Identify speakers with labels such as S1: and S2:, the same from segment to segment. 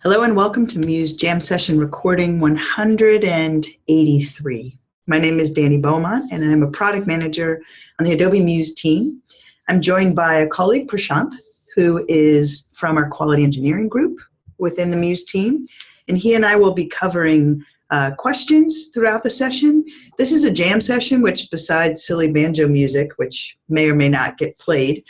S1: Hello and welcome to Muse Jam Session Recording 183. My name is Dani Beaumont and I'm a product manager on the Adobe Muse team. I'm joined by a colleague, Prashant, who is from our quality engineering group within the Muse team. And he and I will be covering questions throughout the session. This is a jam session, which besides silly banjo music, which may or may not get played,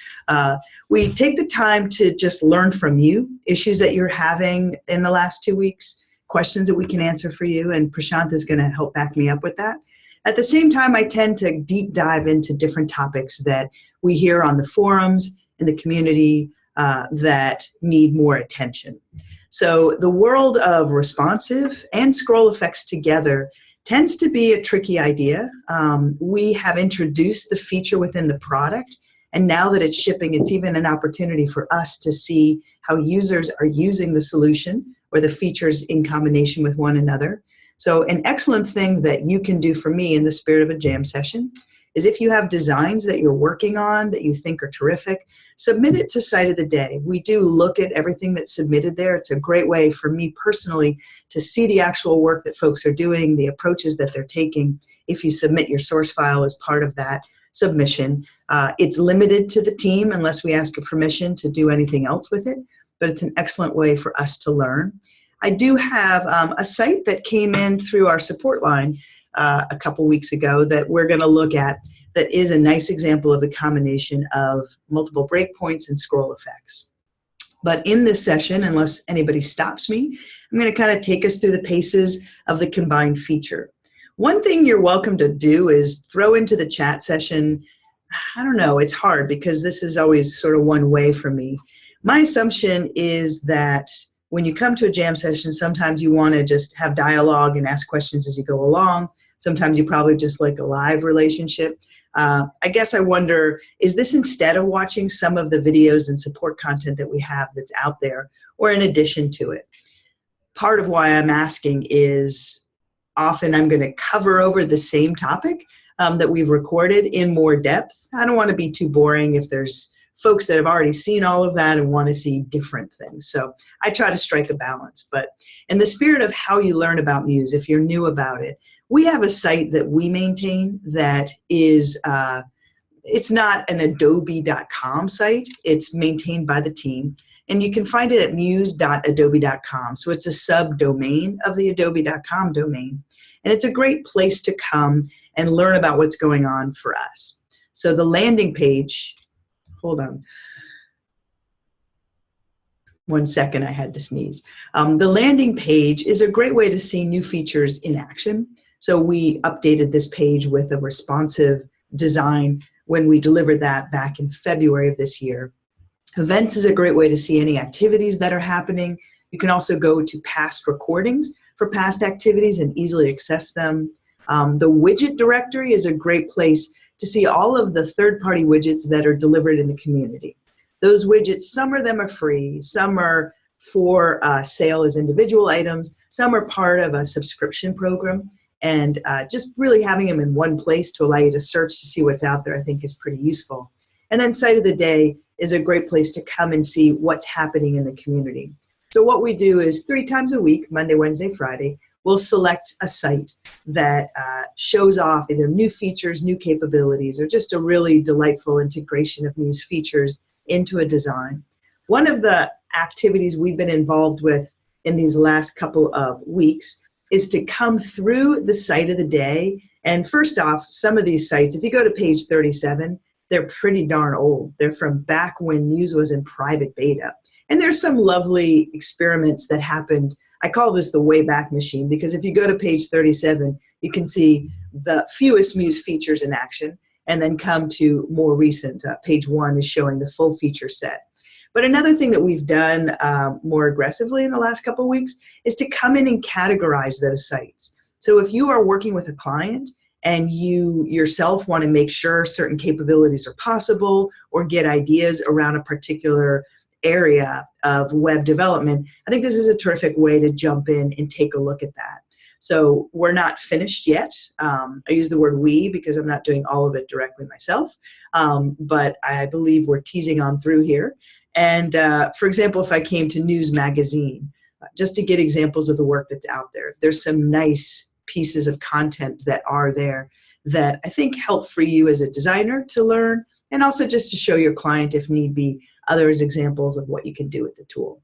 S1: we take the time to just learn from you, issues that you're having in the last 2 weeks, questions that we can answer for you, and Prashant is going to help back me up with that. At the same time, I tend to deep dive into different topics that we hear on the forums, in the community, that need more attention. So the world of responsive and scroll effects together tends to be a tricky idea. We have introduced the feature within the product, and now that it's shipping, it's even an opportunity for us to see how users are using the solution or the features in combination with one another. So an excellent thing that you can do for me in the spirit of a jam session is if you have designs that you're working on that you think are terrific, submit it to Site of the Day. We do look at everything that's submitted there. It's a great way for me personally to see the actual work that folks are doing, the approaches that they're taking. If you submit your source file as part of that submission, it's limited to the team unless we ask your permission to do anything else with it, but it's an excellent way for us to learn. I do have a site that came in through our support line a couple weeks ago that we're going to look at that is a nice example of the combination of multiple breakpoints and scroll effects. But in this session, unless anybody stops me, I'm going to kind of take us through the paces of the combined feature. One thing you're welcome to do is throw into the chat session, I don't know, it's hard because this is always sort of one way for me. My assumption is that when you come to a jam session, sometimes you want to just have dialogue and ask questions as you go along. Sometimes you probably just like a live relationship. I guess I wonder, is this instead of watching some of the videos and support content that we have that's out there, or in addition to it? Part of why I'm asking is often I'm going to cover over the same topic that we've recorded in more depth. I don't want to be too boring if there's folks that have already seen all of that and want to see different things. So I try to strike a balance. But in the spirit of how you learn about Muse, if you're new about it, we have a site that we maintain that is, it's not an adobe.com site. It's maintained by the team. And you can find it at muse.adobe.com. So it's a subdomain of the adobe.com domain. And it's a great place to come and learn about what's going on for us. So the landing page, hold on. 1 second, I had to sneeze. The landing page is a great way to see new features in action. So we updated this page with a responsive design when we delivered that back in February of this year. Events is a great way to see any activities that are happening. You can also go to past recordings for past activities and easily access them. The widget directory is a great place to see all of the third-party widgets that are delivered in the community. Those widgets, some of them are free, some are for sale as individual items, some are part of a subscription program, and just really having them in one place to allow you to search to see what's out there I think is pretty useful. And then Site of the Day is a great place to come and see what's happening in the community. So what we do is 3 times a week, Monday, Wednesday, Friday, we'll select a site that shows off either new features, new capabilities, or just a really delightful integration of Muse features into a design. One of the activities we've been involved with in these last couple of weeks is to come through the Site of the Day. And first off, some of these sites, if you go to page 37, they're pretty darn old. They're from back when Muse was in private beta. And there's some lovely experiments that happened. I call this the Wayback Machine because if you go to page 37, you can see the fewest Muse features in action, and then come to more recent. Page 1 is showing the full feature set. But another thing that we've done more aggressively in the last couple of weeks is to come in and categorize those sites. So if you are working with a client and you yourself want to make sure certain capabilities are possible or get ideas around a particular area of web development, I think this is a terrific way to jump in and take a look at that. So we're not finished yet. I use the word we because I'm not doing all of it directly myself, but I believe we're teasing on through here. And for example, if I came to News Magazine, just to get examples of the work that's out there. There's some nice pieces of content that are there that I think help for you as a designer to learn, and also just to show your client, if need be, others examples of what you can do with the tool.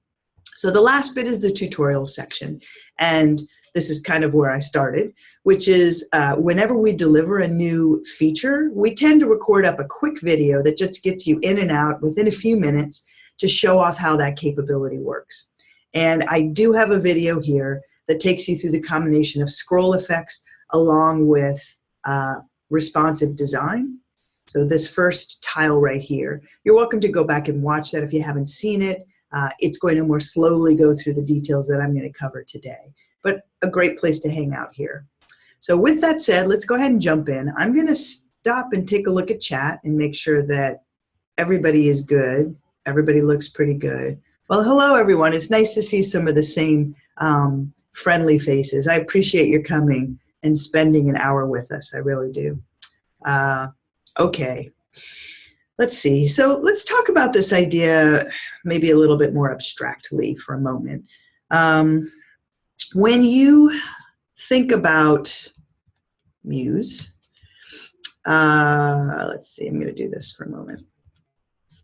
S1: So the last bit is the tutorials section, and this is kind of where I started, which is whenever we deliver a new feature, we tend to record up a quick video that just gets you in and out within a few minutes to show off how that capability works. And I do have a video here that takes you through the combination of scroll effects along with responsive design. So this first tile right here, you're welcome to go back and watch that if you haven't seen it. It's going to more slowly go through the details that I'm going to cover today, but a great place to hang out here. So with that said, let's go ahead and jump in. I'm going to stop and take a look at chat and make sure that everybody is good. Everybody looks pretty good. Well, hello everyone. It's nice to see some of the same friendly faces. I appreciate your coming and spending an hour with us. I really do. Okay. Let's see. So let's talk about this idea maybe a little bit more abstractly for a moment. When you think about Muse, let's see, I'm going to do this for a moment.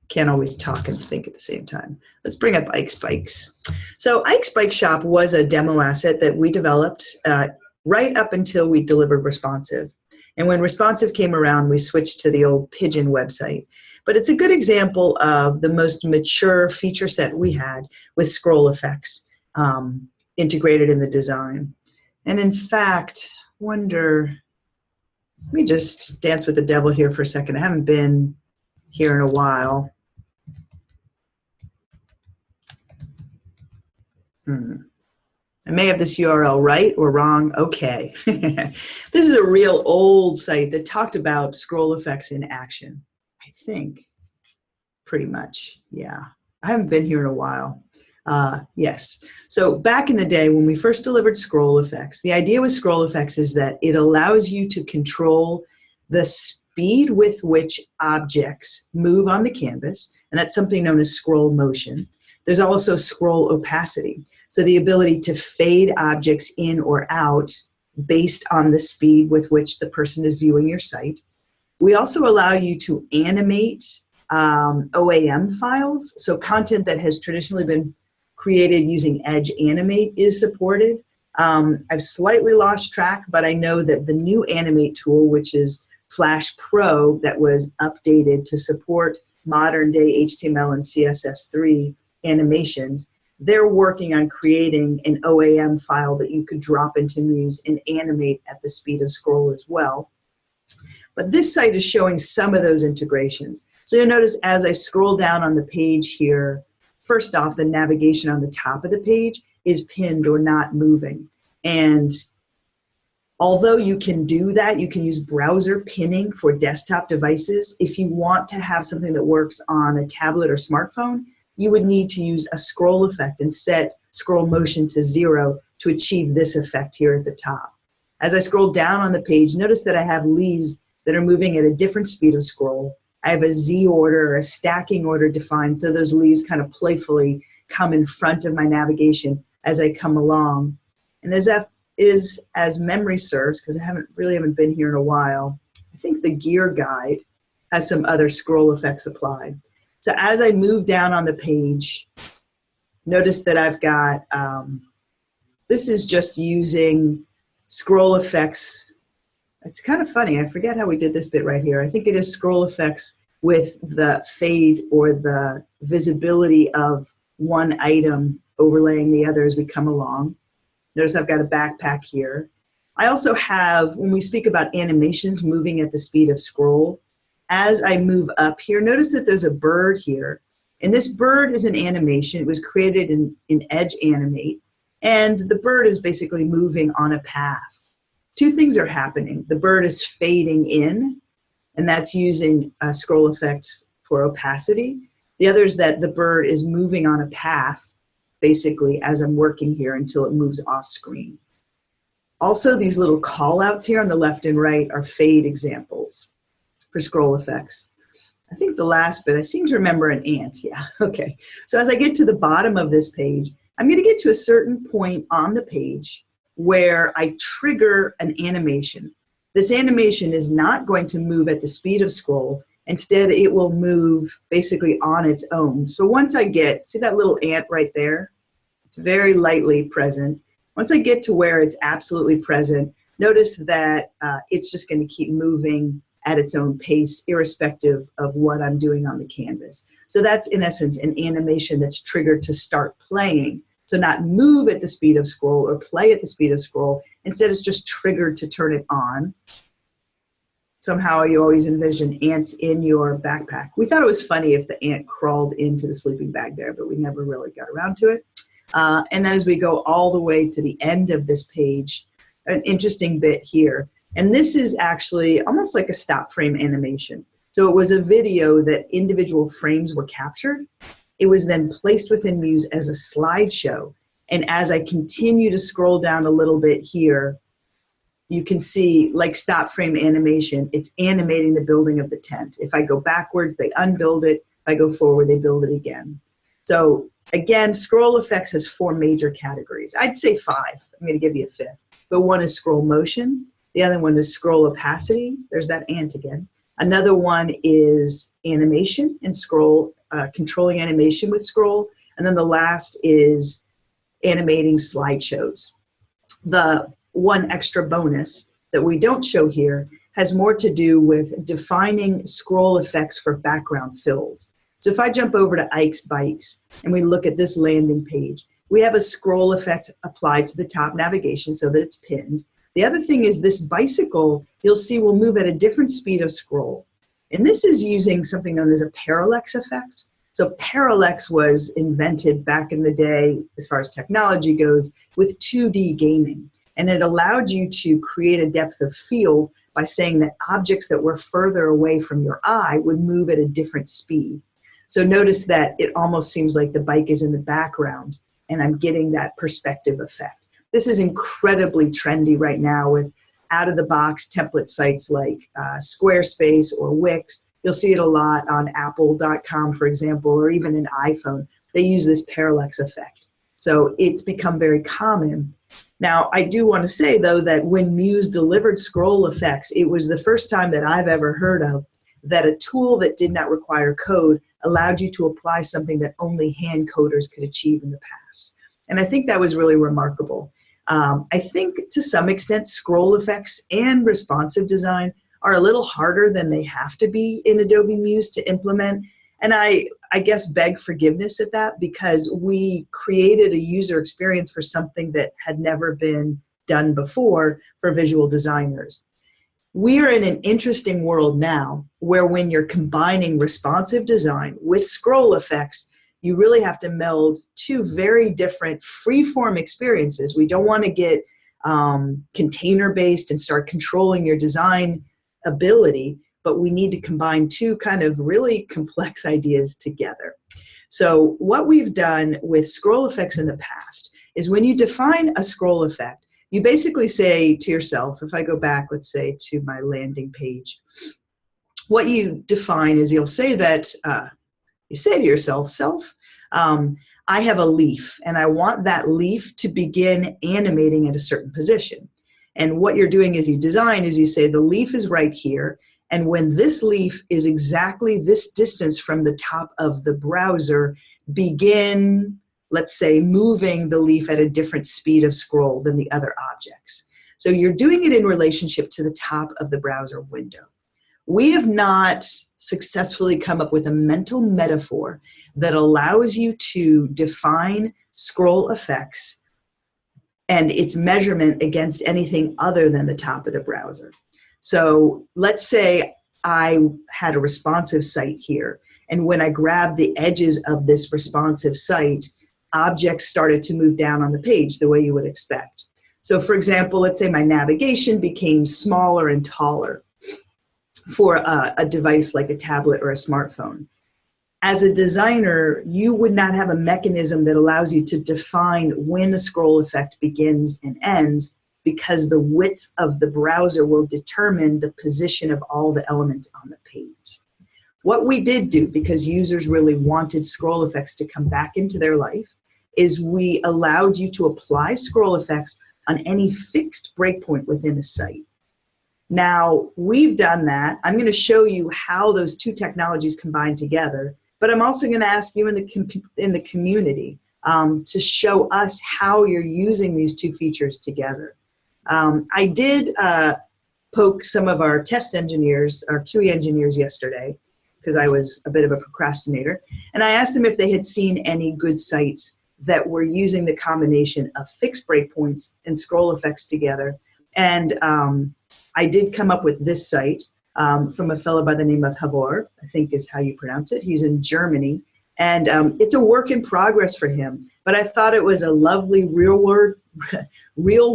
S1: Can't always talk and think at the same time. Let's bring up Ike's Bikes. So Ike's Bike Shop was a demo asset that we developed right up until we delivered responsive. And when responsive came around, we switched to the old Pigeon website. But it's a good example of the most mature feature set we had with scroll effects integrated in the design. And in fact, let me just dance with the devil here for a second. I haven't been here in a while. I may have this URL right or wrong. Okay. This is a real old site that talked about scroll effects in action. I think, pretty much, yeah. I haven't been here in a while. Yes. So back in the day when we first delivered scroll effects, the idea with scroll effects is that it allows you to control the speed with which objects move on the canvas, and that's something known as scroll motion. There's also scroll opacity, so the ability to fade objects in or out based on the speed with which the person is viewing your site. We also allow you to animate OAM files, so content that has traditionally been created using Edge Animate is supported. I've slightly lost track, but I know that the new Animate tool, which is Flash Pro, that was updated to support modern day HTML and CSS3 animations, they're working on creating an OAM file that you could drop into Muse and animate at the speed of scroll as well. But this site is showing some of those integrations. So you'll notice as I scroll down on the page here, first off, the navigation on the top of the page is pinned or not moving. And although you can do that, you can use browser pinning for desktop devices. If you want to have something that works on a tablet or smartphone, you would need to use a scroll effect and set scroll motion to 0 to achieve this effect here at the top. As I scroll down on the page, notice that I have leaves that are moving at a different speed of scroll. I have a Z order or a stacking order defined, so those leaves kind of playfully come in front of my navigation as I come along. And as memory serves, because I haven't been here in a while, I think the gear guide has some other scroll effects applied. So as I move down on the page, notice that I've got, this is just using scroll effects. It's kind of funny, I forget how we did this bit right here. I think it is scroll effects with the fade or the visibility of one item overlaying the other as we come along. Notice I've got a backpack here. I also have, when we speak about animations moving at the speed of scroll, as I move up here, notice that there's a bird here. And this bird is an animation. It was created in Edge Animate. And the bird is basically moving on a path. Two things are happening. The bird is fading in, and that's using a scroll effect for opacity. The other is that the bird is moving on a path, basically, as I'm working here until it moves off screen. Also, these little call-outs here on the left and right are fade examples for scroll effects. I think the last bit, I seem to remember an ant. Yeah, okay. So as I get to the bottom of this page, I'm going to get to a certain point on the page where I trigger an animation. This animation is not going to move at the speed of scroll. Instead, it will move basically on its own. So once I get, see that little ant right there? It's very lightly present. Once I get to where it's absolutely present, notice that it's just going to keep moving at its own pace, irrespective of what I'm doing on the canvas. So that's, in essence, an animation that's triggered to start playing. So not move at the speed of scroll or play at the speed of scroll. Instead, it's just triggered to turn it on. Somehow you always envision ants in your backpack. We thought it was funny if the ant crawled into the sleeping bag there, but we never really got around to it. And then as we go all the way to the end of this page, an interesting bit here. And this is actually almost like a stop frame animation. So it was a video that individual frames were captured. It was then placed within Muse as a slideshow. And as I continue to scroll down a little bit here, you can see, like stop frame animation, it's animating the building of the tent. If I go backwards, they unbuild it. If I go forward, they build it again. So again, scroll effects has 4 major categories. I'd say 5. I'm going to give you a 5th. But one is scroll motion. The other one is scroll opacity. There's that ant again. Another one is animation and scroll, controlling animation with scroll. And then the last is animating slideshows. The one extra bonus that we don't show here has more to do with defining scroll effects for background fills. So if I jump over to Ike's Bikes and we look at this landing page, we have a scroll effect applied to the top navigation so that it's pinned. The other thing is this bicycle, you'll see, will move at a different speed of scroll. And this is using something known as a parallax effect. So parallax was invented back in the day, as far as technology goes, with 2D gaming. And it allowed you to create a depth of field by saying that objects that were further away from your eye would move at a different speed. So notice that it almost seems like the bike is in the background and I'm getting that perspective effect. This is incredibly trendy right now with out-of-the-box template sites like Squarespace or Wix. You'll see it a lot on apple.com, for example, or even an iPhone. They use this parallax effect. So it's become very common. Now, I do want to say, though, that when Muse delivered scroll effects, it was the first time that I've ever heard of that a tool that did not require code allowed you to apply something that only hand coders could achieve in the past. And I think that was really remarkable. I think to some extent scroll effects and responsive design are a little harder than they have to be in Adobe Muse to implement. And I guess beg forgiveness at that because we created a user experience for something that had never been done before for visual designers. We are in an interesting world now where when you're combining responsive design with scroll effects, you really have to meld 2 very different free-form experiences. We don't want to get container-based and start controlling your design ability, but we need to combine 2 kind of really complex ideas together. So what we've done with scroll effects in the past is when you define a scroll effect, you basically say to yourself, if I go back, let's say, to my landing page, what you define is you'll say that, you say to yourself, I have a leaf, and I want that leaf to begin animating at a certain position. And what you're doing as you design is you say the leaf is right here, and when this leaf is exactly this distance from the top of the browser, begin, let's say, moving the leaf at a different speed of scroll than the other objects. So you're doing it in relationship to the top of the browser window. We have not successfully come up with a mental metaphor that allows you to define scroll effects and its measurement against anything other than the top of the browser. So let's say I had a responsive site here, and when I grabbed the edges of this responsive site, objects started to move down on the page the way you would expect. So for example, let's say my navigation became smaller and taller for a device like a tablet or a smartphone. As a designer, you would not have a mechanism that allows you to define when a scroll effect begins and ends, because the width of the browser will determine the position of all the elements on the page. What we did do, because users really wanted scroll effects to come back into their life, is we allowed you to apply scroll effects on any fixed breakpoint within a site. Now, we've done that. I'm going to show you how those two technologies combine together, but I'm also going to ask you in the community to show us how you're using these two features together. I did poke some of our test engineers, our QE engineers yesterday, because I was a bit of a procrastinator, and I asked them if they had seen any good sites that were using the combination of fixed breakpoints and scroll effects together. And I did come up with this site from a fellow by the name of Havor, I think is how you pronounce it. He's in Germany, and it's a work in progress for him. But I thought it was a lovely real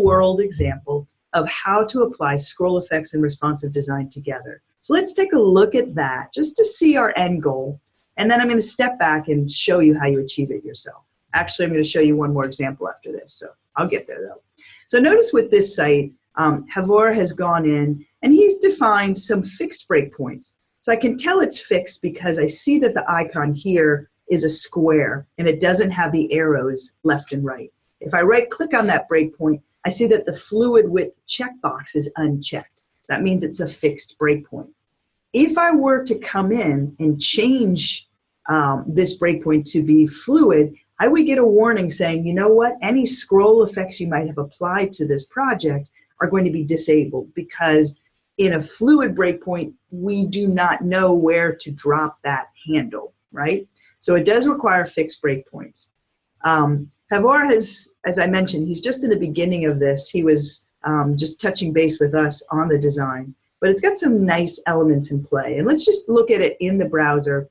S1: world example of how to apply scroll effects and responsive design together. So let's take a look at that just to see our end goal. And then I'm going to step back and show you how you achieve it yourself. Actually, I'm going to show you one more example after this, so I'll get there though. So notice with this site, Havor has gone in and he's defined some fixed breakpoints. So I can tell it's fixed because I see that the icon here is a square and it doesn't have the arrows left and right. If I right click on that breakpoint, I see that the fluid width checkbox is unchecked. That means it's a fixed breakpoint. If I were to come in and change this breakpoint to be fluid, I would get a warning saying, you know what, any scroll effects you might have applied to this project are going to be disabled, because in a fluid breakpoint, we do not know where to drop that handle, right? So it does require fixed breakpoints. Havor has, as I mentioned, he's just in the beginning of this. He was just touching base with us on the design, but it's got some nice elements in play. And let's just look at it in the browser,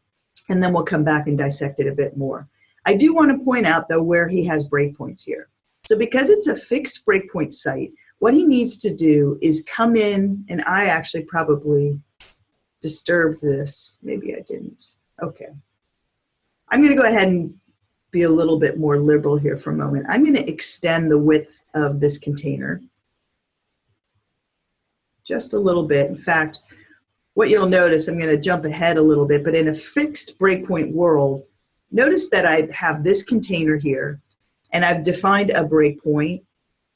S1: and then we'll come back and dissect it a bit more. I do want to point out, though, where he has breakpoints here. So because it's a fixed breakpoint site, what he needs to do is come in, and I actually probably disturbed this. Maybe I didn't. Okay. I'm going to go ahead and be a little bit more liberal here for a moment. I'm going to extend the width of this container just a little bit. In fact, what you'll notice, I'm going to jump ahead a little bit, but in a fixed breakpoint world, notice that I have this container here, and I've defined a breakpoint,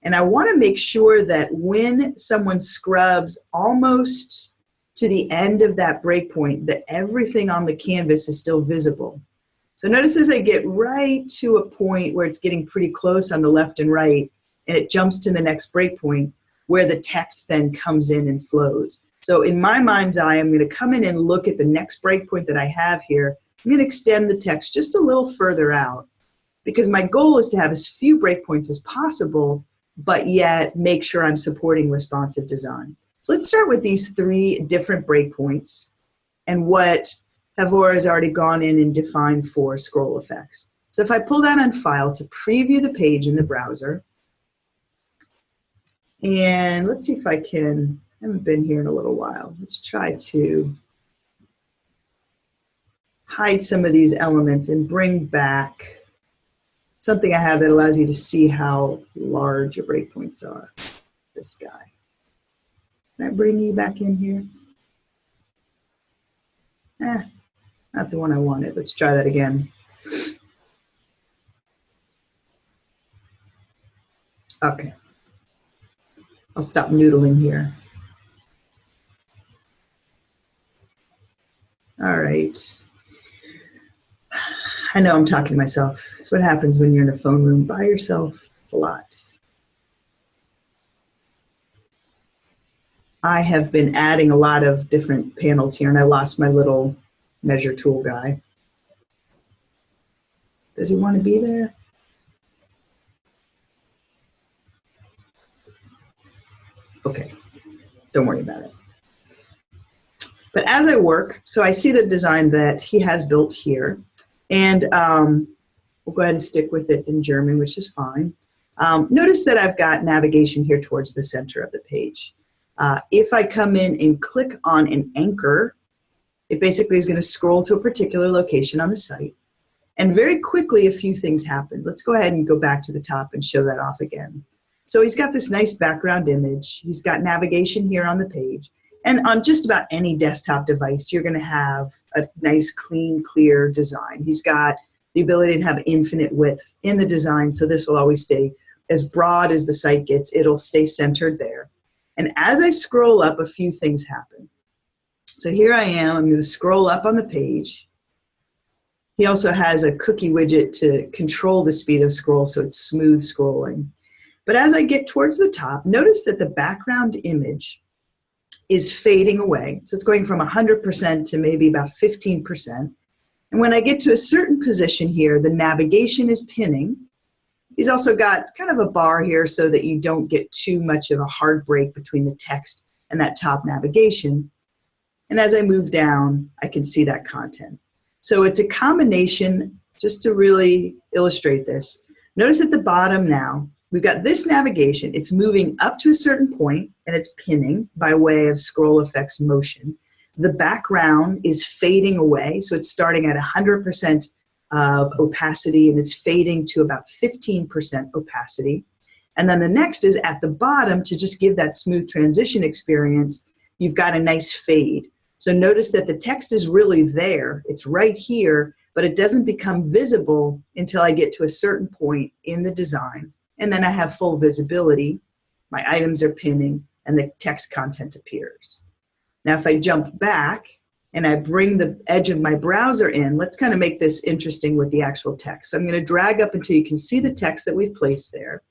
S1: and I want to make sure that when someone scrubs almost to the end of that breakpoint, that everything on the canvas is still visible. So notice as I get right to a point where it's getting pretty close on the left and right, and it jumps to the next breakpoint where the text then comes in and flows. So in my mind's eye, I'm going to come in and look at the next breakpoint that I have here. I'm going to extend the text just a little further out, because my goal is to have as few breakpoints as possible, but yet make sure I'm supporting responsive design. So let's start with these three different breakpoints and what Havor has already gone in and defined for scroll effects. So if I pull that on File to preview the page in the browser, and let's see if I can, I haven't been here in a little while. Let's try to hide some of these elements and bring back something I have that allows you to see how large your breakpoints are. This guy. Can I bring you back in here? Not the one I wanted. Let's try that again. Okay. I'll stop noodling here. All right. I know I'm talking to myself. It's what happens when you're in a phone room by yourself a lot. I have been adding a lot of different panels here, and I lost my little measure tool guy. Does he want to be there? Okay, don't worry about it. But as I work, so I see the design that he has built here, and we'll go ahead and stick with it in German, which is fine. Notice that I've got navigation here towards the center of the page. If I come in and click on an anchor, it basically is going to scroll to a particular location on the site. And very quickly, a few things happen. Let's go ahead and go back to the top and show that off again. So he's got this nice background image. He's got navigation here on the page. And on just about any desktop device, you're going to have a nice, clean, clear design. He's got the ability to have infinite width in the design. So this will always stay as broad as the site gets. It'll stay centered there. And as I scroll up, a few things happen. So here I am. I'm going to scroll up on the page. He also has a cookie widget to control the speed of scroll, so it's smooth scrolling. But as I get towards the top, notice that the background image is fading away. So it's going from 100% to maybe about 15%. And when I get to a certain position here, the navigation is pinning. He's also got kind of a bar here so that you don't get too much of a hard break between the text and that top navigation. And as I move down, I can see that content. So it's a combination, just to really illustrate this. Notice at the bottom now, we've got this navigation. It's moving up to a certain point, and it's pinning by way of scroll effects motion. The background is fading away, so it's starting at 100% opacity, and it's fading to about 15% opacity. And then the next is at the bottom, to just give that smooth transition experience, you've got a nice fade. So notice that the text is really there. It's right here, but it doesn't become visible until I get to a certain point in the design. And then I have full visibility. My items are pinning, and the text content appears. Now, if I jump back and I bring the edge of my browser in, let's kind of make this interesting with the actual text. So I'm going to drag up until you can see the text that we've placed there.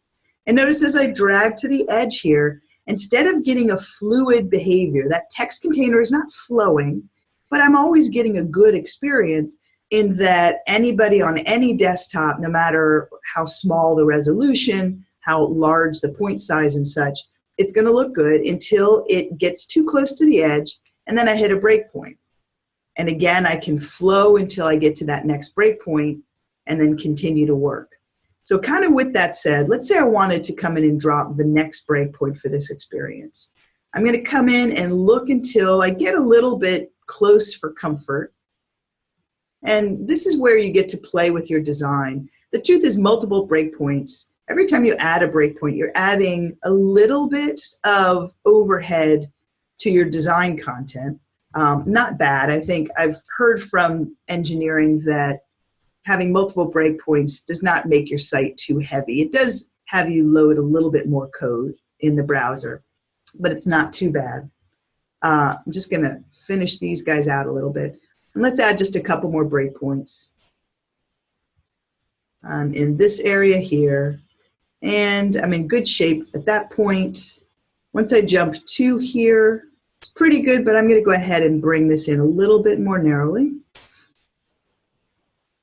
S1: And notice as I drag to the edge here, instead of getting a fluid behavior, that text container is not flowing, but I'm always getting a good experience in that anybody on any desktop, no matter how small the resolution, how large the point size and such, it's going to look good until it gets too close to the edge, and then I hit a breakpoint. And again, I can flow until I get to that next breakpoint and then continue to work. So kind of with that said, let's say I wanted to come in and drop the next breakpoint for this experience. I'm going to come in and look until I get a little bit close for comfort. And this is where you get to play with your design. The truth is, multiple breakpoints, every time you add a breakpoint, you're adding a little bit of overhead to your design content. Not bad. I think I've heard from engineering that having multiple breakpoints does not make your site too heavy. It does have you load a little bit more code in the browser, but it's not too bad. I'm just going to finish these guys out a little bit. And let's add just a couple more breakpoints in this area here. And I'm in good shape at that point. Once I jump to here, it's pretty good, but I'm going to go ahead and bring this in a little bit more narrowly.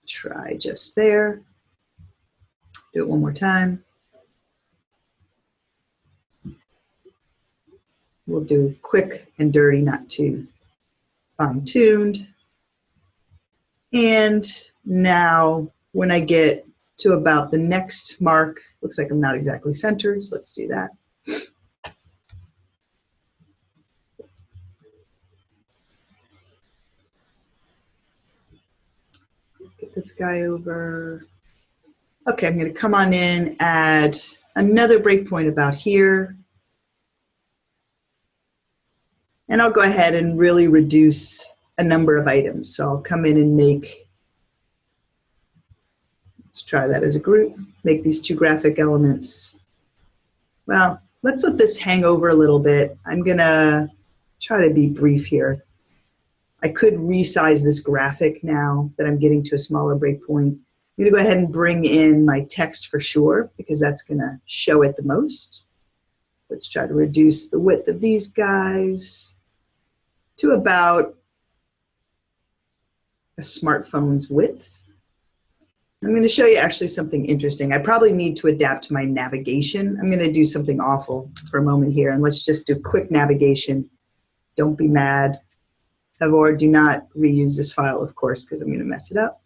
S1: Try just there. Do it one more time. We'll do quick and dirty, not too fine-tuned. And now when I get to about the next mark, looks like I'm not exactly centered, so let's do that. Get this guy over. Okay, I'm going to come on in, add another breakpoint about here. And I'll go ahead and really reduce a number of items. So I'll come in and make, let's try that as a group, make these two graphic elements. Well, let's let this hang over a little bit. I'm going to try to be brief here. I could resize this graphic now that I'm getting to a smaller breakpoint. I'm going to go ahead and bring in my text for sure, because that's going to show it the most. Let's try to reduce the width of these guys to about a smartphone's width. I'm going to show you actually something interesting. I probably need to adapt to my navigation. I'm going to do something awful for a moment here, and let's just do quick navigation. Don't be mad. Or do not reuse this file, of course, because I'm going to mess it up.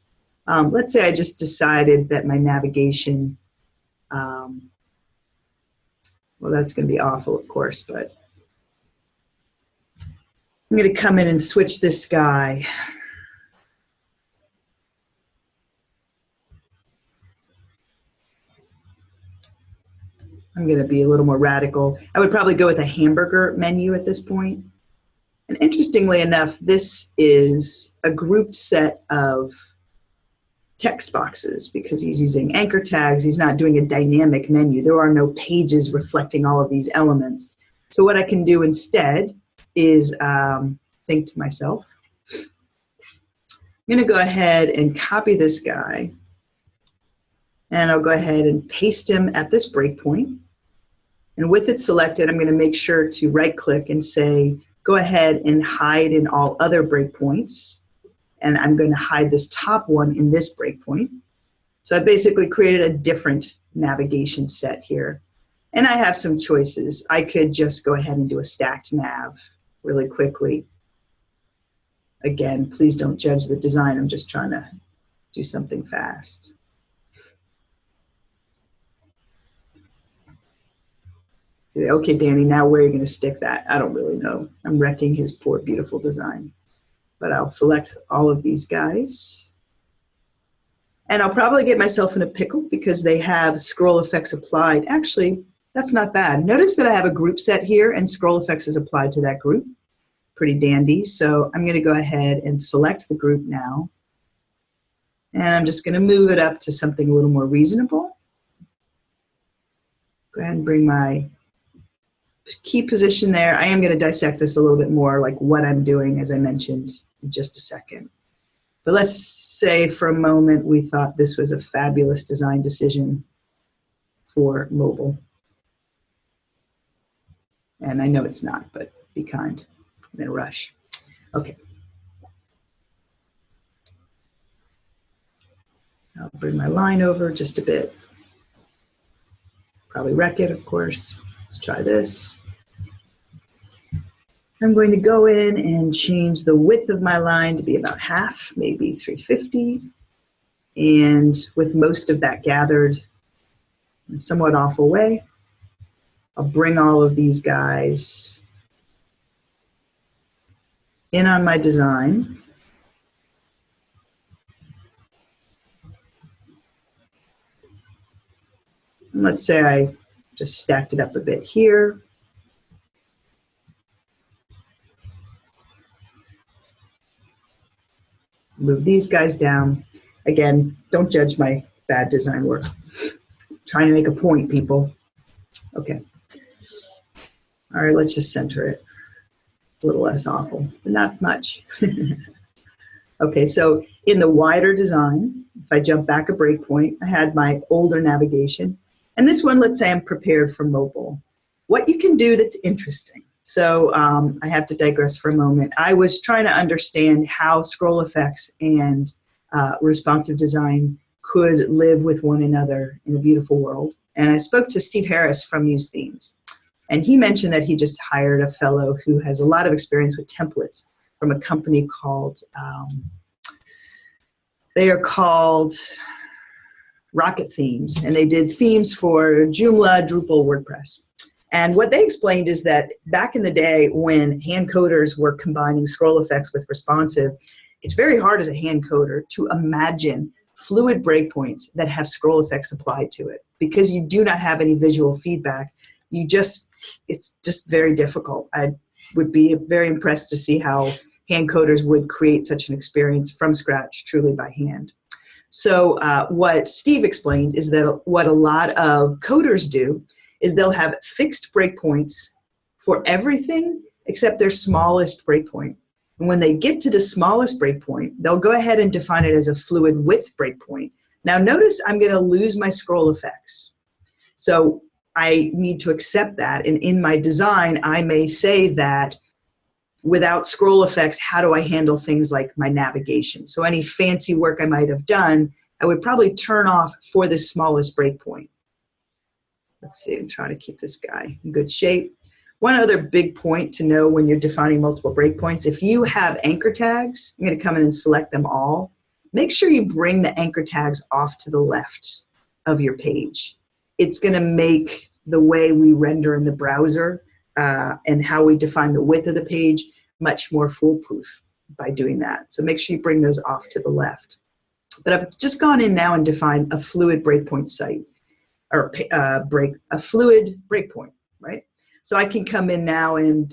S1: Let's say I just decided that my navigation, well, that's going to be awful, of course, but I'm going to come in and switch this guy. I'm going to be a little more radical. I would probably go with a hamburger menu at this point. And interestingly enough, this is a grouped set of text boxes because he's using anchor tags. He's not doing a dynamic menu. There are no pages reflecting all of these elements. So what I can do instead is think to myself, I'm going to go ahead and copy this guy, and I'll go ahead and paste him at this breakpoint. And with it selected, I'm going to make sure to right-click and say, go ahead and hide in all other breakpoints. And I'm going to hide this top one in this breakpoint. So I basically created a different navigation set here. And I have some choices. I could just go ahead and do a stacked nav really quickly. Again, please don't judge the design. I'm just trying to do something fast. Okay, Dani, now where are you going to stick that? I don't really know. I'm wrecking his poor, beautiful design. But I'll select all of these guys. And I'll probably get myself in a pickle because they have scroll effects applied. Actually, that's not bad. Notice that I have a group set here and scroll effects is applied to that group. Pretty dandy. So I'm going to go ahead and select the group now. And I'm just going to move it up to something a little more reasonable. Go ahead and bring my key position there. I am going to dissect this a little bit more, like what I'm doing, as I mentioned, in just a second. But let's say for a moment we thought this was a fabulous design decision for mobile. And I know it's not, but be kind. I'm in a rush. Okay. I'll bring my line over just a bit. Probably wreck it, of course. Let's try this. I'm going to go in and change the width of my line to be about half, maybe 350. And with most of that gathered in a somewhat awful way, I'll bring all of these guys in on my design. And let's say I just stacked it up a bit here. Move these guys down. Again, don't judge my bad design work. I'm trying to make a point, people. Okay. All right, let's just center it. A little less awful, but not much. Okay, so in the wider design, if I jump back a breakpoint, I had my older navigation. And this one, let's say I'm prepared for mobile. What you can do that's interesting. So I have to digress for a moment. I was trying to understand how scroll effects and responsive design could live with one another in a beautiful world. And I spoke to Steve Harris from Muse Themes. And he mentioned that he just hired a fellow who has a lot of experience with templates from a company called, they are called Rocket Themes. And they did themes for Joomla, Drupal, WordPress. And what they explained is that back in the day when hand coders were combining scroll effects with responsive, it's very hard as a hand coder to imagine fluid breakpoints that have scroll effects applied to it because you do not have any visual feedback. It's just very difficult. I would be very impressed to see how hand coders would create such an experience from scratch, truly by hand. So what Steve explained is that what a lot of coders do is they'll have fixed breakpoints for everything except their smallest breakpoint. And when they get to the smallest breakpoint, they'll go ahead and define it as a fluid width breakpoint. Now notice I'm going to lose my scroll effects. So I need to accept that. And in my design, I may say that without scroll effects, how do I handle things like my navigation? So any fancy work I might have done, I would probably turn off for the smallest breakpoint. Let's see, I'm trying to keep this guy in good shape. One other big point to know when you're defining multiple breakpoints, if you have anchor tags, I'm going to come in and select them all. Make sure you bring the anchor tags off to the left of your page. It's going to make the way we render in the browser and how we define the width of the page much more foolproof by doing that. So make sure you bring those off to the left. But I've just gone in now and defined a fluid breakpoint site, or a fluid breakpoint, right? So I can come in now and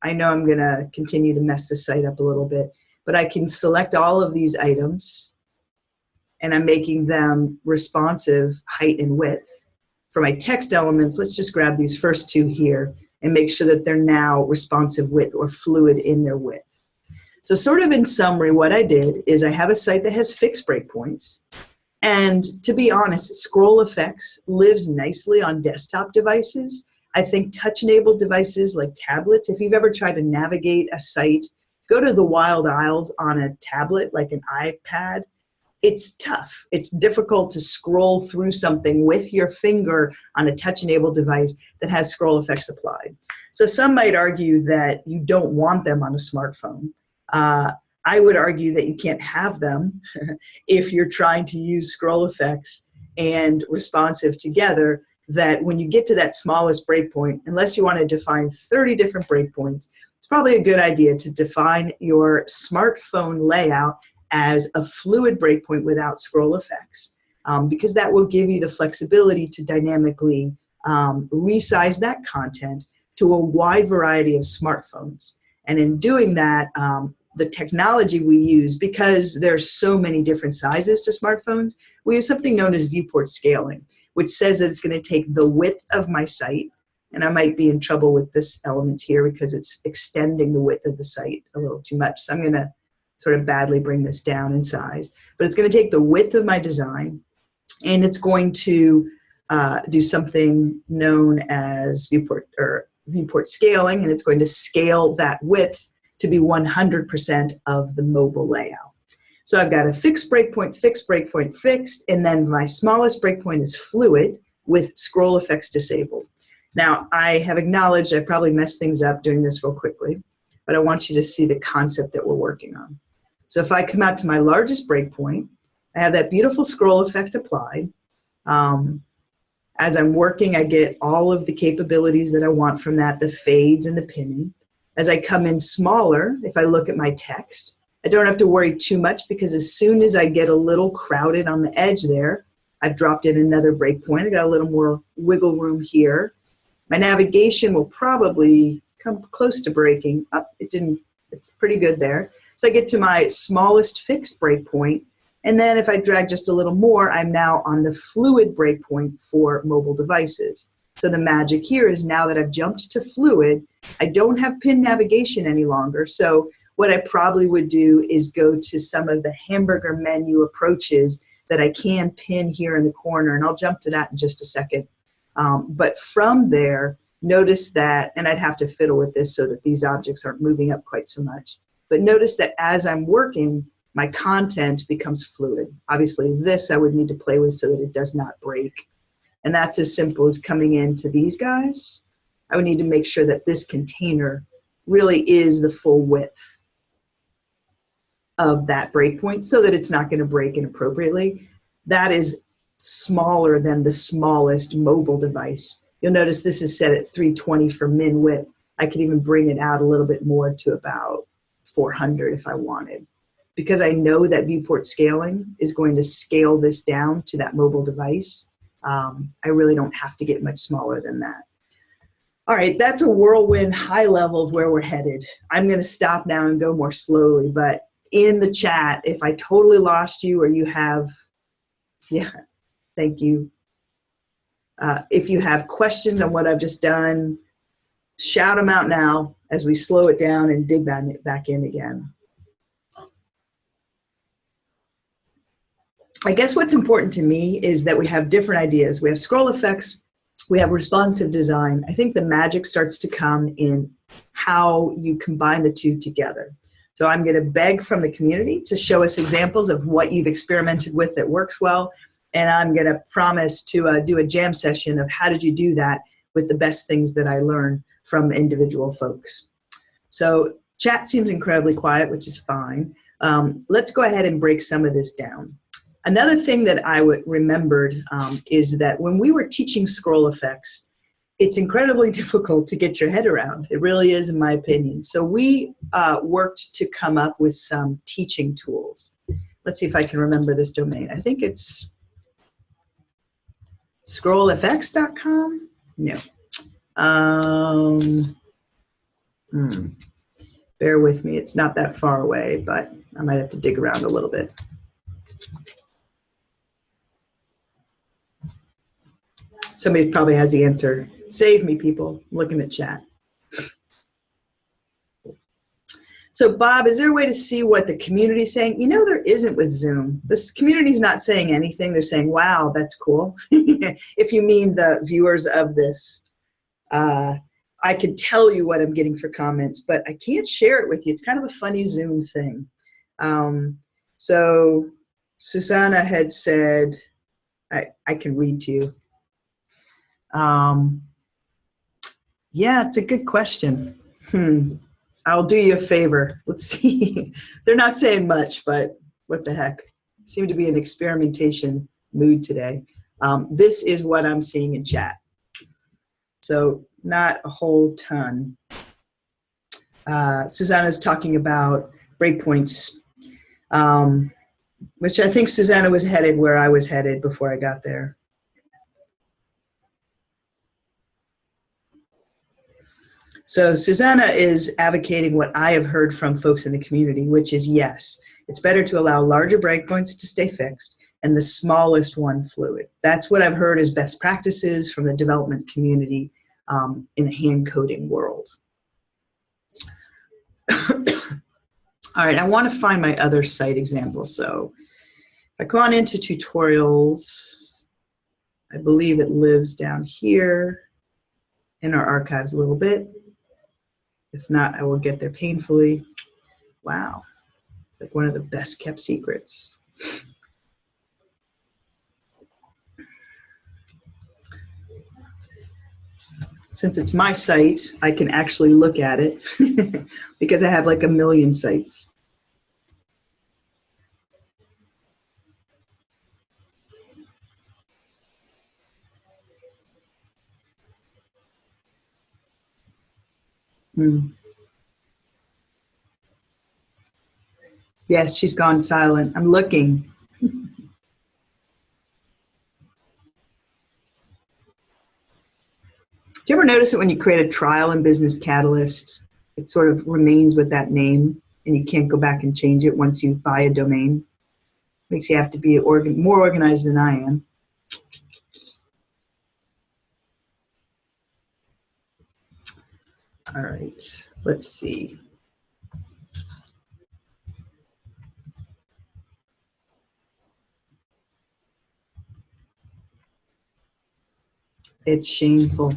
S1: I know I'm gonna continue to mess this site up a little bit, but I can select all of these items and I'm making them responsive height and width. For my text elements, let's just grab these first two here and make sure that they're now responsive width or fluid in their width. So sort of in summary, what I did is I have a site that has fixed breakpoints. And to be honest, scroll effects lives nicely on desktop devices. I think touch-enabled devices like tablets, if you've ever tried to navigate a site, go to the wild isles on a tablet like an iPad, it's tough. It's difficult to scroll through something with your finger on a touch-enabled device that has scroll effects applied. So some might argue that you don't want them on a smartphone. I would argue that you can't have them if you're trying to use scroll effects and responsive together, that when you get to that smallest breakpoint, unless you want to define 30 different breakpoints, it's probably a good idea to define your smartphone layout as a fluid breakpoint without scroll effects, because that will give you the flexibility to dynamically resize that content to a wide variety of smartphones. And in doing that, the technology we use, because there's so many different sizes to smartphones, we use something known as viewport scaling, which says that it's going to take the width of my site, and I might be in trouble with this element here because it's extending the width of the site a little too much. So I'm going to sort of badly bring this down in size, but it's going to take the width of my design, and it's going to do something known as viewport scaling, and it's going to scale that width to be 100% of the mobile layout. So I've got a fixed breakpoint, fixed, and then my smallest breakpoint is fluid with scroll effects disabled. Now, I have acknowledged I probably messed things up doing this real quickly, but I want you to see the concept that we're working on. So if I come out to my largest breakpoint, I have that beautiful scroll effect applied. As I'm working, I get all of the capabilities that I want from that, the fades and the pinning. As I come in smaller, if I look at my text, I don't have to worry too much, because as soon as I get a little crowded on the edge there, I've dropped in another breakpoint. I got a little more wiggle room here. My navigation will probably come close to breaking. It didn't, it's pretty good there. So I get to my smallest fixed breakpoint, and then if I drag just a little more, I'm now on the fluid breakpoint for mobile devices. So the magic here is now that I've jumped to fluid, I don't have pin navigation any longer. So what I probably would do is go to some of the hamburger menu approaches that I can pin here in the corner, and I'll jump to that in just a second. But from there, notice that, and I'd have to fiddle with this so that these objects aren't moving up quite so much, but notice that as I'm working, my content becomes fluid. Obviously, this I would need to play with so that it does not break. And that's as simple as coming into these guys. I would need to make sure that this container really is the full width of that breakpoint so that it's not going to break inappropriately. That is smaller than the smallest mobile device. You'll notice this is set at 320 for min width. I could even bring it out a little bit more to about 400 if I wanted. Because I know that viewport scaling is going to scale this down to that mobile device, I really don't have to get much smaller than that. All right, that's a whirlwind high level of where we're headed. I'm going to stop now and go more slowly, but in the chat, if I totally lost you or you have, yeah, thank you. If you have questions on what I've just done, shout them out now as we slow it down and dig back in again. I guess what's important to me is that we have different ideas. We have scroll effects, we have responsive design. I think the magic starts to come in how you combine the two together. So I'm going to beg from the community to show us examples of what you've experimented with that works well, and I'm going to promise to do a jam session of how did you do that with the best things that I learned from individual folks. So chat seems incredibly quiet, which is fine. Let's go ahead and break some of this down. Another thing that I remembered is that when we were teaching scroll effects, it's incredibly difficult to get your head around. It really is, in my opinion. So we worked to come up with some teaching tools. Let's see if I can remember this domain. I think it's scrollfx.com? No. Bear with me. It's not that far away, but I might have to dig around a little bit. Somebody probably has the answer. Save me, people. I'm looking at chat. So Bob, is there a way to see what the community is saying? You know, there isn't with Zoom. This community's not saying anything. They're saying, wow, that's cool. If you mean the viewers of this, I could tell you what I'm getting for comments, but I can't share it with you. It's kind of a funny Zoom thing. So Susanna had said, I can read to you. Yeah, it's a good question. I'll do you a favor. Let's see. They're not saying much, but what the heck. Seem to be in experimentation mood today. This is what I'm seeing in chat. So not a whole ton. Susanna's talking about breakpoints, which I think Susanna was headed where I was headed before I got there. So Susanna is advocating what I have heard from folks in the community, which is yes, it's better to allow larger breakpoints to stay fixed and the smallest one fluid. That's what I've heard as best practices from the development community in the hand coding world. All right, I want to find my other site example. So if I go on into tutorials, I believe it lives down here in our archives a little bit. If not, I will get there painfully. Wow, it's like one of the best kept secrets. Since it's my site, I can actually look at it because I have like a million sites. Yes, she's gone silent. I'm looking. Do you ever notice it when you create a trial in Business Catalyst, it sort of remains with that name and you can't go back and change it once you buy a domain? Makes you have to be more organized than I am. All right, let's see. It's shameful.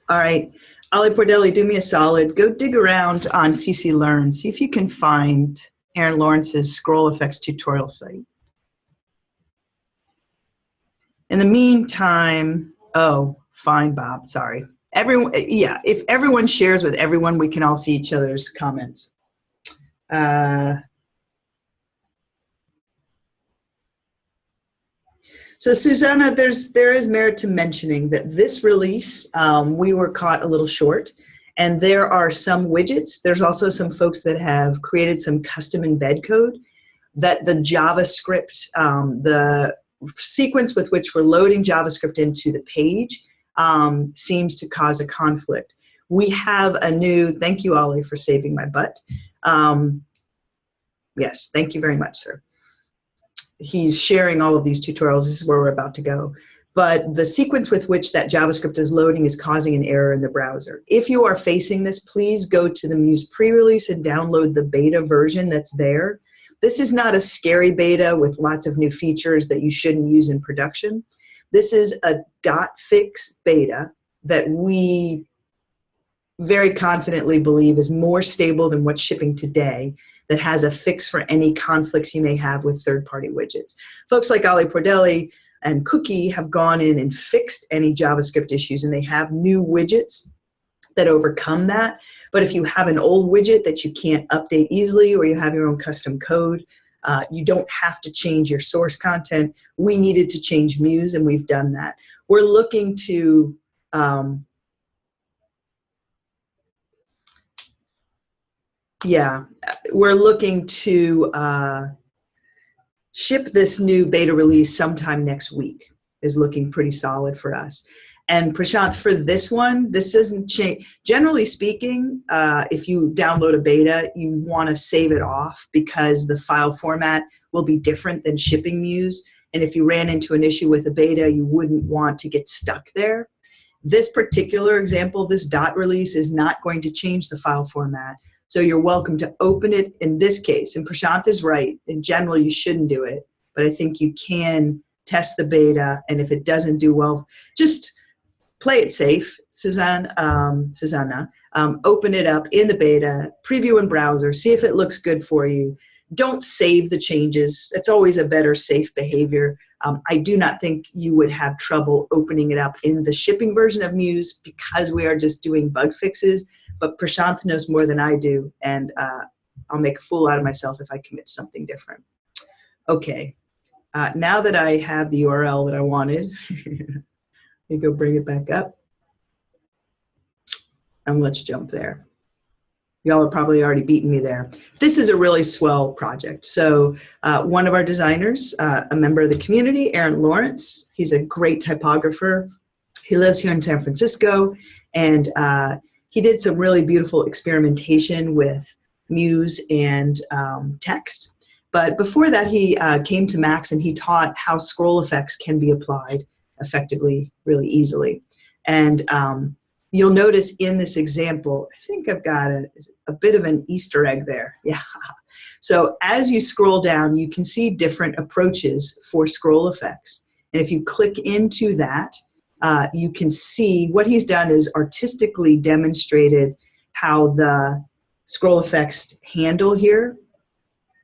S1: All right, Ali Pordelli, do me a solid. Go dig around on CC Learn. See if you can find Aaron Lawrence's scroll effects tutorial site. In the meantime, oh, fine, Bob, sorry. Everyone, yeah, if everyone shares with everyone, we can all see each other's comments. So Susanna, there is merit to mentioning that this release, we were caught a little short, and there are some widgets. There's also some folks that have created some custom embed code that the JavaScript, the sequence with which we're loading JavaScript into the page seems to cause a conflict. We have a new, thank you, Ollie, for saving my butt. Yes, thank you very much, sir. He's sharing all of these tutorials. This is where we're about to go. But the sequence with which that JavaScript is loading is causing an error in the browser. If you are facing this, please go to the Muse pre-release and download the beta version that's there. This is not a scary beta with lots of new features that you shouldn't use in production. This is a .fix beta that we very confidently believe is more stable than what's shipping today, that has a fix for any conflicts you may have with third-party widgets. Folks like Ali Pordelli and Cookie have gone in and fixed any JavaScript issues, and they have new widgets that overcome that. But if you have an old widget that you can't update easily, or you have your own custom code, you don't have to change your source content. We needed to change Muse, and we've done that. We're looking to we're looking to ship this new beta release sometime next week. Is looking pretty solid for us. And Prashant, for this one, this doesn't change. Generally speaking, if you download a beta, you want to save it off because the file format will be different than shipping Muse. And if you ran into an issue with a beta, you wouldn't want to get stuck there. This particular example, this dot release, is not going to change the file format. So you're welcome to open it in this case. And Prashanth is right. In general, you shouldn't do it. But I think you can test the beta. And if it doesn't do well, just play it safe, Susanna. Open it up in the beta, preview in browser, see if it looks good for you. Don't save the changes. It's always a better safe behavior. I do not think you would have trouble opening it up in the shipping version of Muse because we are just doing bug fixes. But Prashanth knows more than I do, and I'll make a fool out of myself if I commit something different. Okay, now that I have the URL that I wanted, let me go bring it back up. And let's jump there. Y'all are probably already beating me there. This is a really swell project. So one of our designers, a member of the community, Aaron Lawrence, he's a great typographer. He lives here in San Francisco, and he did some really beautiful experimentation with Muse and text. But before that, he came to Max and he taught how scroll effects can be applied effectively, really easily. And you'll notice in this example, I think I've got a bit of an Easter egg there. Yeah. So as you scroll down, you can see different approaches for scroll effects. And if you click into that, you can see what he's done is artistically demonstrated how the scroll effects handle here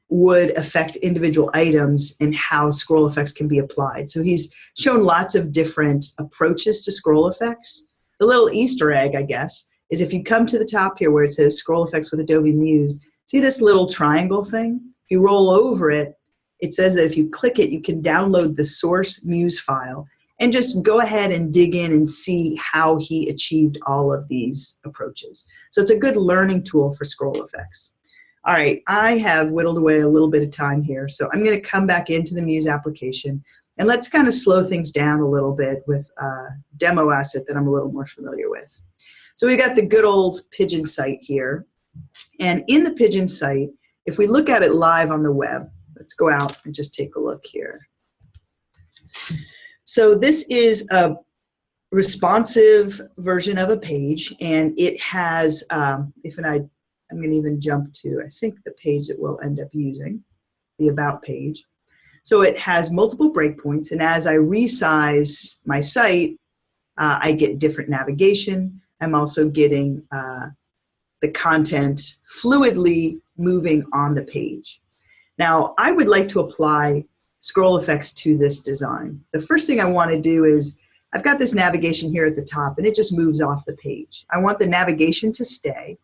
S1: would affect individual items and how scroll effects can be applied. So he's shown lots of different approaches to scroll effects. The little Easter egg, I guess, is if you come to the top here where it says scroll effects with Adobe Muse, see this little triangle thing? If you roll over it, it says that if you click it, you can download the source Muse file and just go ahead and dig in and see how he achieved all of these approaches. So it's a good learning tool for scroll effects. All right, I have whittled away a little bit of time here, so I'm going to come back into the Muse application, and let's kind of slow things down a little bit with a demo asset that I'm a little more familiar with. So we got the good old Pigeon site here, and in the Pigeon site, if we look at it live on the web, let's go out and just take a look here. So this is a responsive version of a page, and it has, I'm going to even jump to, I think, the page that we'll end up using, the About page. So it has multiple breakpoints, and as I resize my site, I get different navigation. I'm also getting the content fluidly moving on the page. Now, I would like to apply scroll effects to this design. The first thing I want to do is, I've got this navigation here at the top, and it just moves off the page. I want the navigation to stay.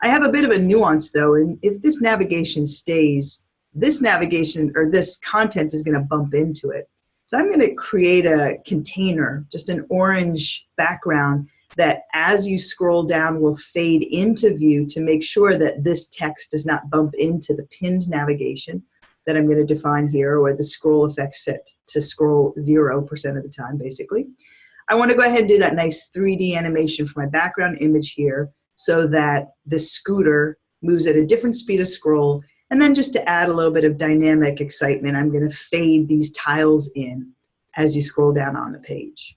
S1: I have a bit of a nuance though, and if this navigation stays, this navigation or this content is going to bump into it. So I'm going to create a container, just an orange background that as you scroll down will fade into view to make sure that this text does not bump into the pinned navigation that I'm going to define here, or the scroll effect set to scroll 0% of the time basically. I want to go ahead and do that nice 3D animation for my background image here, so that the scooter moves at a different speed of scroll. And then just to add a little bit of dynamic excitement, I'm going to fade these tiles in as you scroll down on the page.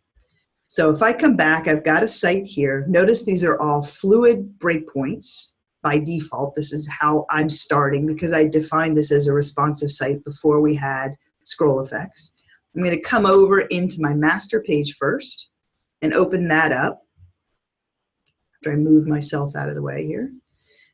S1: So if I come back, I've got a site here. Notice these are all fluid breakpoints by default. This is how I'm starting because I defined this as a responsive site before we had scroll effects. I'm going to come over into my master page first and open that up. After I move myself out of the way here.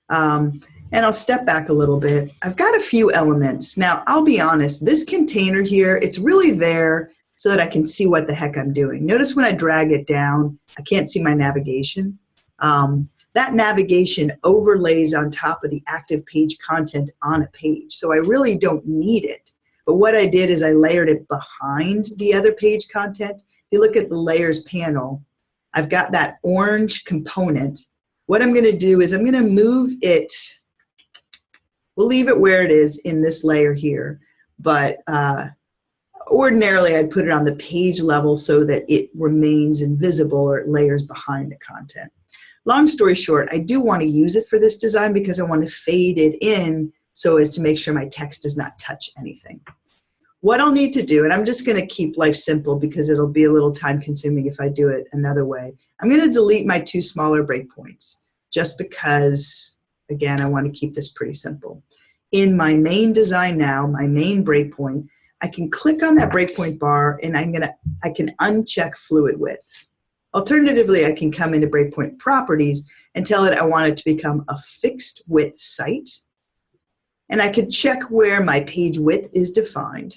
S1: And I'll step back a little bit. I've got a few elements. Now, I'll be honest, this container here, it's really there so that I can see what the heck I'm doing. Notice when I drag it down, I can't see my navigation. That navigation overlays on top of the active page content on a page, so I really don't need it. But what I did is I layered it behind the other page content. If you look at the layers panel, I've got that orange component. What I'm going to do is I'm going to move it. We'll leave it where it is in this layer here, but ordinarily I'd put it on the page level so that it remains invisible or it layers behind the content. Long story short, I do want to use it for this design because I want to fade it in so as to make sure my text does not touch anything. what I'll need to do, and I'm just going to keep life simple because it'll be a little time consuming if I do it another way. I'm going to delete my 2 smaller breakpoints just because, again, I want to keep this pretty simple. In my main design now, my main breakpoint, I can click on that breakpoint bar and I can uncheck fluid width. Alternatively, I can come into breakpoint properties and tell it I want it to become a fixed width site. And I could check where my page width is defined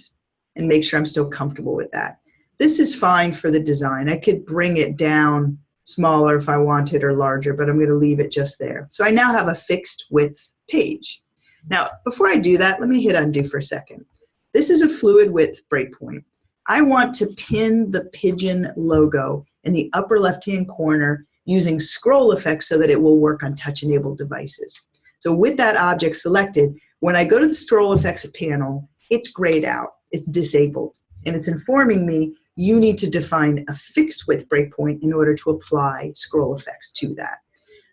S1: and make sure I'm still comfortable with that. This is fine for the design. I could bring it down smaller if I wanted or larger, but I'm going to leave it just there. So I now have a fixed width page. Now, before I do that, let me hit undo for a second. This is a fluid width breakpoint. I want to pin the pigeon logo in the upper left-hand corner using scroll effects so that it will work on touch-enabled devices. So with that object selected, when I go to the scroll effects panel, it's grayed out, it's disabled, and it's informing me you need to define a fixed width breakpoint in order to apply scroll effects to that.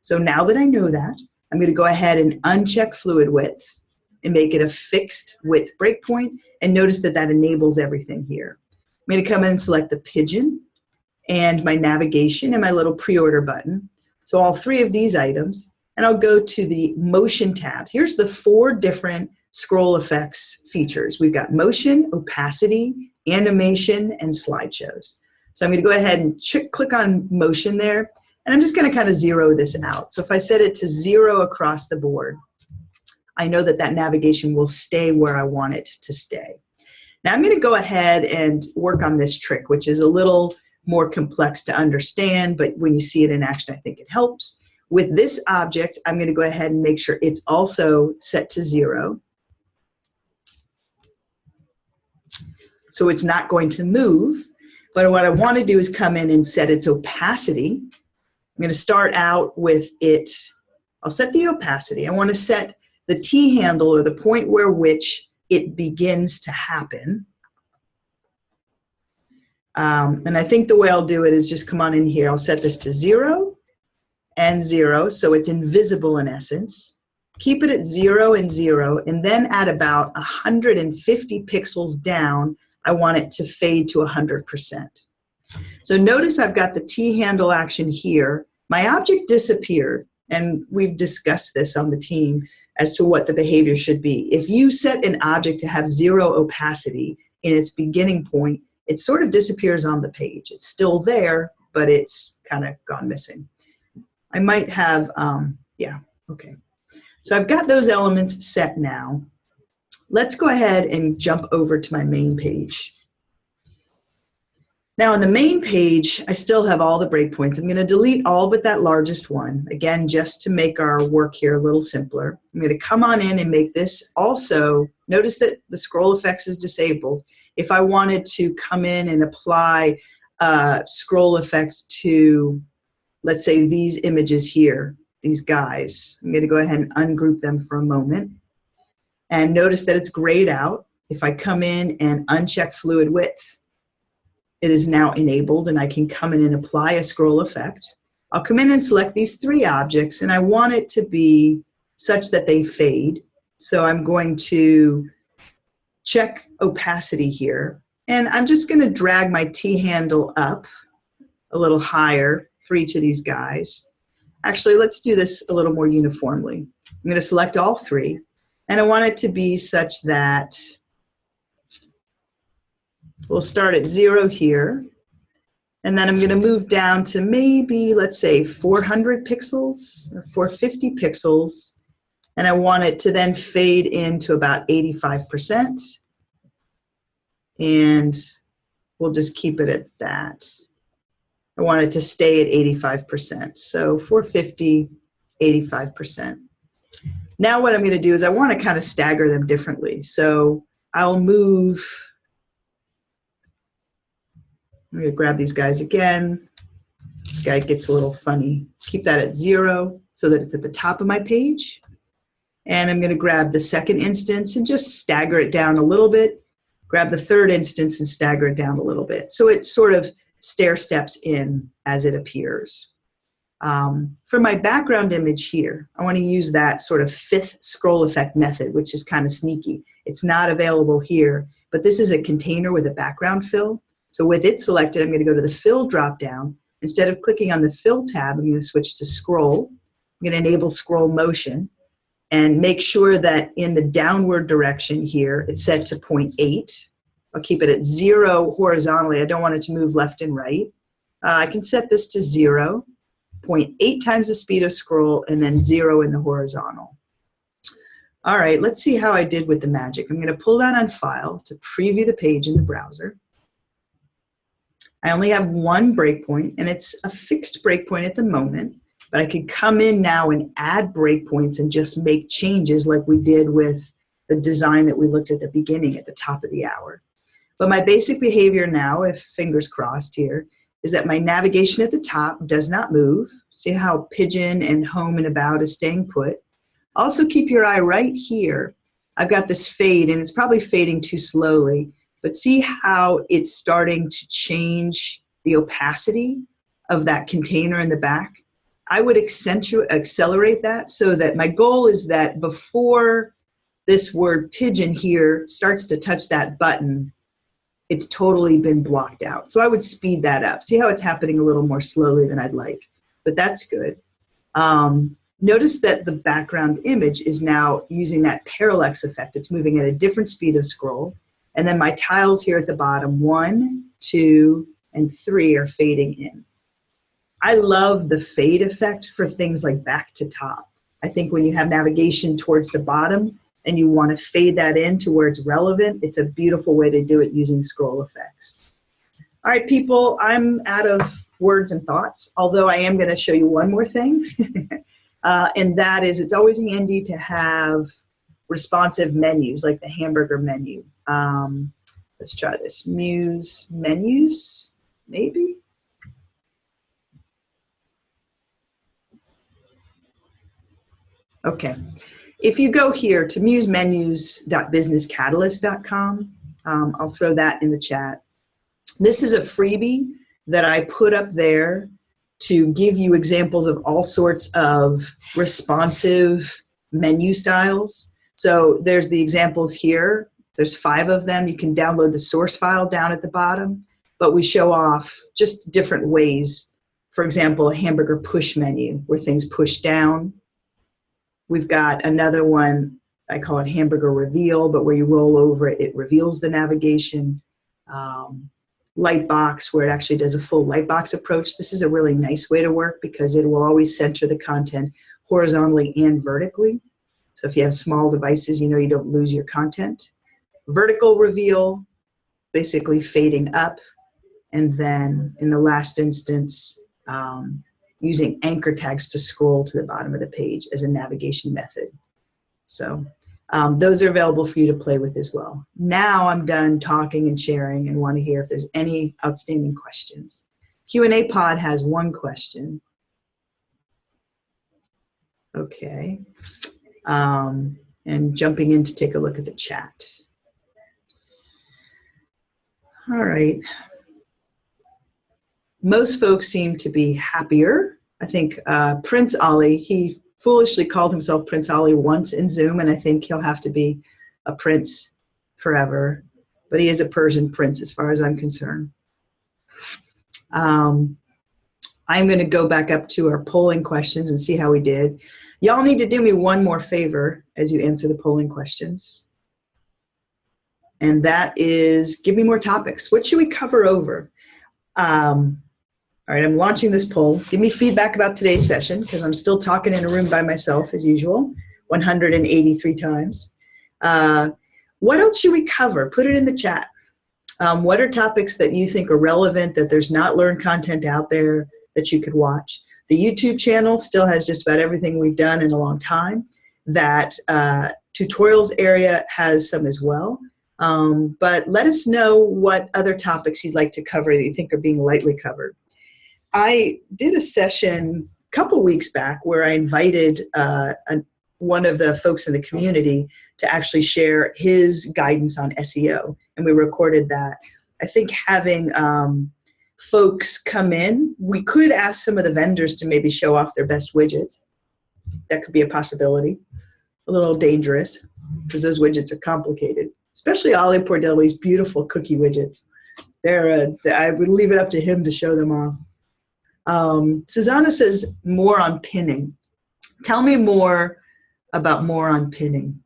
S1: So now that I know that, I'm going to go ahead and uncheck fluid width and make it a fixed width breakpoint, and notice that that enables everything here. I'm going to come in and select the pigeon and my navigation and my little pre-order button. So all 3 of these items, and I'll go to the motion tab. Here's the 4 different scroll effects features. We've got motion, opacity, animation, and slideshows. So I'm going to go ahead and click on motion there, and I'm just going to kind of zero this out. So if I set it to 0 across the board, I know that that navigation will stay where I want it to stay. Now I'm going to go ahead and work on this trick, which is a little more complex to understand, but when you see it in action, I think it helps. With this object, I'm going to go ahead and make sure it's also set to 0. So it's not going to move, but what I want to do is come in and set its opacity. I'm going to start out with it. I'll set the opacity. I want to set the T handle, or the point where which it begins to happen. And I think the way I'll do it is just come on in here. I'll set this to 0 and 0, so it's invisible in essence. Keep it at 0 and 0, and then at about 150 pixels down, I want it to fade to 100%. So notice I've got the T handle action here. My object disappeared, and we've discussed this on the team as to what the behavior should be. If you set an object to have 0 opacity in its beginning point, it sort of disappears on the page. It's still there, but it's kind of gone missing. I might have, yeah, okay. So I've got those elements set now. Let's go ahead and jump over to my main page. Now on the main page, I still have all the breakpoints. I'm going to delete all but that largest one, again, just to make our work here a little simpler. I'm going to come on in and make this also, notice that the scroll effects is disabled. If I wanted to come in and apply scroll effect to, let's say, these images here, these guys, I'm going to go ahead and ungroup them for a moment. And notice that it's grayed out. If I come in and uncheck fluid width, it is now enabled, and I can come in and apply a scroll effect. I'll come in and select these 3 objects, and I want it to be such that they fade. So I'm going to check opacity here, and I'm just going to drag my T handle up a little higher for each of these guys. Actually, let's do this a little more uniformly. I'm going to select all 3, and I want it to be such that we'll start at 0 here, and then I'm going to move down to maybe, let's say, 400 pixels or 450 pixels, and I want it to then fade into about 85%, and we'll just keep it at that. I want it to stay at 85%, so 450, 85%. Now what I'm going to do is I want to kind of stagger them differently, so I'll move. I'm going to grab these guys again. This guy gets a little funny. Keep that at 0 so that it's at the top of my page. And I'm going to grab the second instance and just stagger it down a little bit. Grab the third instance and stagger it down a little bit. So it sort of stair steps in as it appears. For my background image here, I want to use that sort of 5th scroll effect method, which is kind of sneaky. It's not available here, but this is a container with a background fill. So with it selected, I'm going to go to the fill dropdown. Instead of clicking on the fill tab, I'm going to switch to scroll. I'm going to enable scroll motion and make sure that in the downward direction here, it's set to 0.8. I'll keep it at 0 horizontally. I don't want it to move left and right. I can set this to 0, 0.8 times the speed of scroll, and then 0 in the horizontal. All right, let's see how I did with the magic. I'm going to pull that on File to preview the page in the browser. I only have one breakpoint, and it's a fixed breakpoint at the moment, but I could come in now and add breakpoints and just make changes like we did with the design that we looked at the beginning at the top of the hour. But my basic behavior now, if fingers crossed here, is that my navigation at the top does not move. See how pigeon and home and about is staying put. Also keep your eye right here. I've got this fade, and it's probably fading too slowly, but see how it's starting to change the opacity of that container in the back? I would accelerate that so that my goal is that before this word pigeon here starts to touch that button, it's totally been blocked out. So I would speed that up. See how it's happening a little more slowly than I'd like, but that's good. Notice that the background image is now using that parallax effect. It's moving at a different speed of scroll. And then my tiles here at the bottom, 1, 2, and 3 are fading in. I love the fade effect for things like back to top. I think when you have navigation towards the bottom and you want to fade that in to where it's relevant, it's a beautiful way to do it using scroll effects. All right, people, I'm out of words and thoughts, although I am going to show you one more thing. And that is, it's always handy to have responsive menus, like the hamburger menu. Let's try this. Muse Menus, maybe? Okay. If you go here to musemenus.businesscatalyst.com, I'll throw that in the chat. This is a freebie that I put up there to give you examples of all sorts of responsive menu styles. So there's the examples here. There's 5 of them. You can download the source file down at the bottom, but we show off just different ways. For example, a hamburger push menu where things push down. We've got another one, I call it hamburger reveal, but where you roll over it, it reveals the navigation. Lightbox, where it actually does a full lightbox approach. This is a really nice way to work because it will always center the content horizontally and vertically. So if you have small devices, you know you don't lose your content. Vertical reveal, basically fading up. And then in the last instance, using anchor tags to scroll to the bottom of the page as a navigation method. So those are available for you to play with as well. Now I'm done talking and sharing and want to hear if there's any outstanding questions. Q&A pod has one question. Okay. And jumping in to take a look at the chat. All right. Most folks seem to be happier. I think Prince Ali, he foolishly called himself Prince Ali once in Zoom, and I think he'll have to be a prince forever. But he is a Persian prince as far as I'm concerned. I'm going to go back up to our polling questions and see how we did. Y'all need to do me one more favor as you answer the polling questions. And that is, give me more topics. What should we cover over? All right, I'm launching this poll. Give me feedback about today's session because I'm still talking in a room by myself as usual, 183 times. What else should we cover? Put it in the chat. What are topics that you think are relevant, that there's not learned content out there that you could watch? The YouTube channel still has just about everything we've done in a long time. That tutorials area has some as well. But let us know what other topics you'd like to cover that you think are being lightly covered. I did a session a couple weeks back where I invited one of the folks in the community to actually share his guidance on SEO, and we recorded that. I think having folks come in, we could ask some of the vendors to maybe show off their best widgets. That could be a possibility. A little dangerous because those widgets are complicated. especially Ollie Pordelli's beautiful cookie widgets. I would leave it up to him to show them off. Susanna says more on pinning. Tell me more about more on pinning.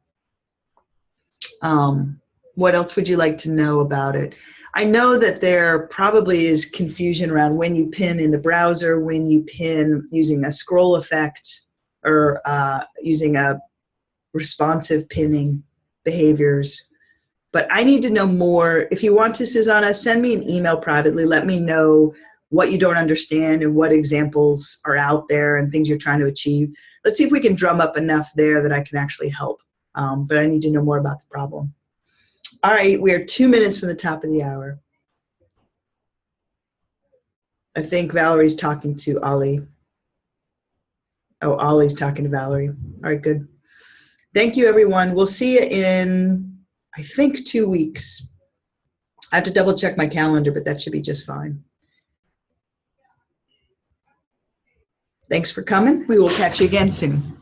S1: What else would you like to know about it? I know that there probably is confusion around when you pin in the browser, when you pin using a scroll effect, or using a responsive pinning behaviors. But I need to know more. If you want to, Susanna, send me an email privately. Let me know what you don't understand and what examples are out there and things you're trying to achieve. Let's see if we can drum up enough there that I can actually help. But I need to know more about the problem. All right, we are 2 minutes from the top of the hour. I think Valerie's talking to Ollie. Oh, Ollie's talking to Valerie. All right, good. Thank you, everyone. We'll see you in, I think, 2 weeks. I have to double check my calendar, but that should be just fine. Thanks for coming. We will catch you again soon.